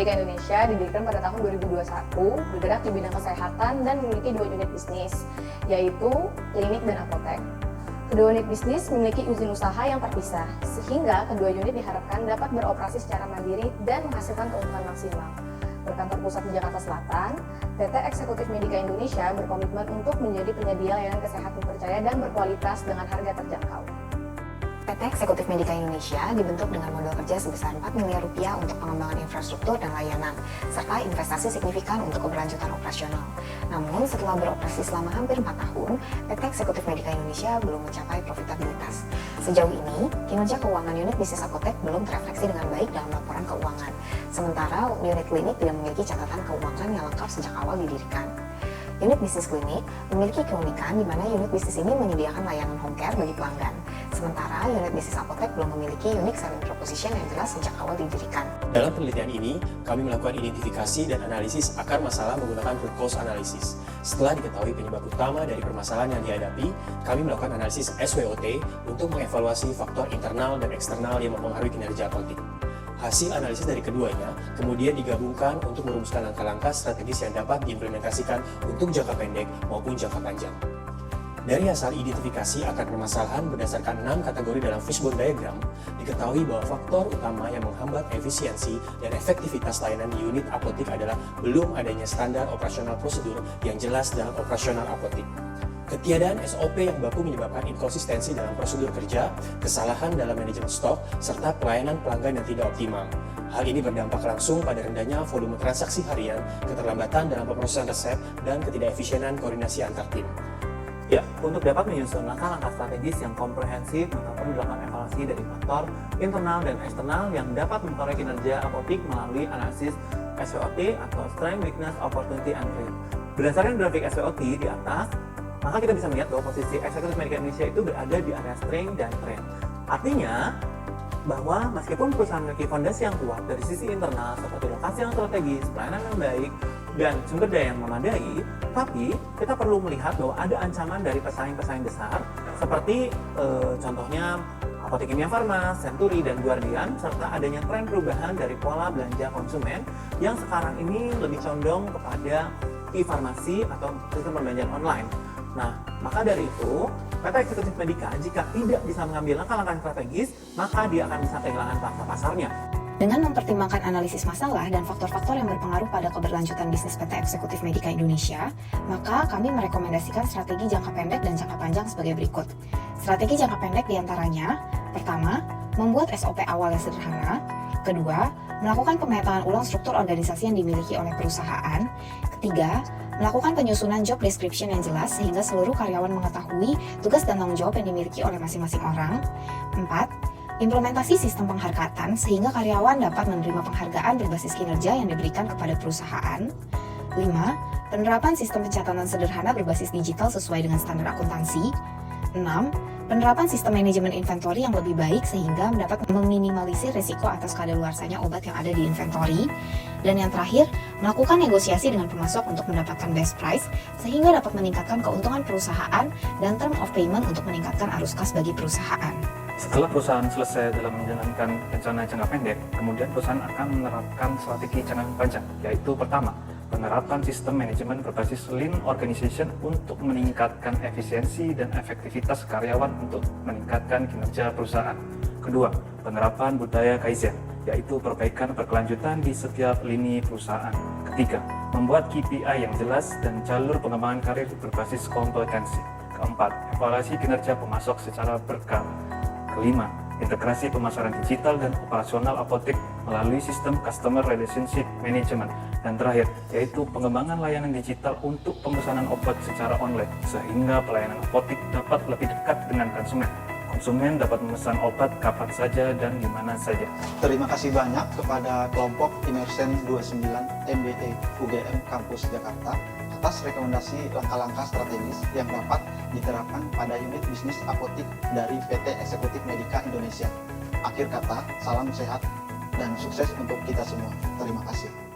Medika Indonesia didirikan pada tahun 2021, bergerak di bidang kesehatan dan memiliki 2 unit bisnis, yaitu klinik dan apotek. Kedua unit bisnis memiliki izin usaha yang terpisah, sehingga kedua unit diharapkan dapat beroperasi secara mandiri dan menghasilkan keuntungan maksimal. Berkantor pusat di Jakarta Selatan, PT Eksekutif Medika Indonesia berkomitmen untuk menjadi penyedia layanan kesehatan terpercaya dan berkualitas dengan harga terjangkau. PT Eksekutif Medika Indonesia dibentuk dengan modal kerja sebesar 4 miliar rupiah untuk pengembangan infrastruktur dan layanan, serta investasi signifikan untuk keberlanjutan operasional. Namun, setelah beroperasi selama hampir 4 tahun, PT Eksekutif Medika Indonesia belum mencapai profitabilitas. Sejauh ini, kinerja keuangan unit bisnis apotek belum terefleksi dengan baik dalam laporan keuangan. Sementara, unit klinik tidak memiliki catatan keuangan yang lengkap sejak awal didirikan. Unit bisnis klinik memiliki keunikan di mana unit bisnis ini menyediakan layanan home care bagi pelanggan. Sementara unit bisnis apotek belum memiliki unique selling proposition yang jelas sejak awal didirikan. Dalam penelitian ini, kami melakukan identifikasi dan analisis akar masalah menggunakan root cause analysis. Setelah diketahui penyebab utama dari permasalahan yang dihadapi, kami melakukan analisis SWOT untuk mengevaluasi faktor internal dan eksternal yang mempengaruhi kinerja apotek. Hasil analisis dari keduanya kemudian digabungkan untuk merumuskan langkah-langkah strategis yang dapat diimplementasikan untuk jangka pendek maupun jangka panjang. Dari hasil identifikasi akar permasalahan berdasarkan 6 kategori dalam fishbone diagram, diketahui bahwa faktor utama yang menghambat efisiensi dan efektivitas layanan di unit apotek adalah belum adanya standar operasional prosedur yang jelas dalam operasional apotek. Ketiadaan SOP yang baku menyebabkan inkonsistensi dalam prosedur kerja, kesalahan dalam manajemen stok, serta pelayanan pelanggan yang tidak optimal. Hal ini berdampak langsung pada rendahnya volume transaksi harian, keterlambatan dalam pemrosesan resep, dan ketidakefisienan koordinasi antar tim. Ya, untuk dapat menyusun langkah-langkah strategis yang komprehensif, maka perlu dilakukan evaluasi dari faktor internal dan eksternal yang dapat mempengaruhi kinerja apotek melalui analisis SWOT atau Strength, Weakness, Opportunity, and Threat. Berdasarkan grafik SWOT di atas, maka kita bisa melihat bahwa posisi Eksekutif Medika Indonesia itu berada di area strength dan threat. Artinya, bahwa meskipun perusahaan memiliki fondasi yang kuat dari sisi internal seperti lokasi yang strategis, pelayanan yang baik, dan sumber daya yang memadai, tapi kita perlu melihat bahwa ada ancaman dari pesaing-pesaing besar seperti contohnya Apotek Kimia Farma, Century, dan Guardian, serta adanya tren perubahan dari pola belanja konsumen yang sekarang ini lebih condong kepada e-farmasi atau sistem pembayaran online. Nah, maka dari itu, PT Eksekutif Medika jika tidak bisa mengambil langkah-langkah strategis, maka dia akan bisa kehilangan pangsa pasarnya. Dengan mempertimbangkan analisis masalah dan faktor-faktor yang berpengaruh pada keberlanjutan bisnis PT Eksekutif Medika Indonesia, maka kami merekomendasikan strategi jangka pendek dan jangka panjang sebagai berikut. Strategi jangka pendek diantaranya, pertama, membuat SOP awal yang sederhana. Kedua, melakukan pemetaan ulang struktur organisasi yang dimiliki oleh perusahaan. Ketiga, melakukan penyusunan job description yang jelas sehingga seluruh karyawan mengetahui tugas dan tanggung jawab yang dimiliki oleh masing-masing orang. 4. Implementasi sistem penghargaan sehingga karyawan dapat menerima penghargaan berbasis kinerja yang diberikan kepada perusahaan. 5. Penerapan sistem pencatatan sederhana berbasis digital sesuai dengan standar akuntansi. 6. Penerapan sistem manajemen inventory yang lebih baik sehingga dapat meminimalisir risiko atas kadaluarsanya obat yang ada di inventory. Dan yang terakhir, melakukan negosiasi dengan pemasok untuk mendapatkan best price sehingga dapat meningkatkan keuntungan perusahaan dan term of payment untuk meningkatkan arus kas bagi perusahaan. Setelah perusahaan selesai dalam menjalankan rencana jangka pendek, kemudian perusahaan akan menerapkan strategi jangka panjang, yaitu pertama, penerapan sistem manajemen berbasis lean organization untuk meningkatkan efisiensi dan efektivitas karyawan untuk meningkatkan kinerja perusahaan. Kedua, penerapan budaya Kaizen, yaitu perbaikan berkelanjutan di setiap lini perusahaan. Ketiga, membuat KPI yang jelas dan jalur pengembangan karir berbasis kompetensi. Keempat, evaluasi kinerja pemasok secara berkala. Kelima, integrasi pemasaran digital dan operasional apotek melalui sistem Customer Relationship Management. Dan terakhir, yaitu pengembangan layanan digital untuk pemesanan obat secara online, sehingga pelayanan apotek dapat lebih dekat dengan konsumen. Konsumen dapat memesan obat kapan saja dan di mana saja. Terima kasih banyak kepada kelompok Imersen 29 MBE UGM Kampus Jakarta atas rekomendasi langkah-langkah strategis yang dapat diterapkan pada unit bisnis apotek dari PT Eksekutif Medika Indonesia. Akhir kata, salam sehat dan sukses untuk kita semua. Terima kasih.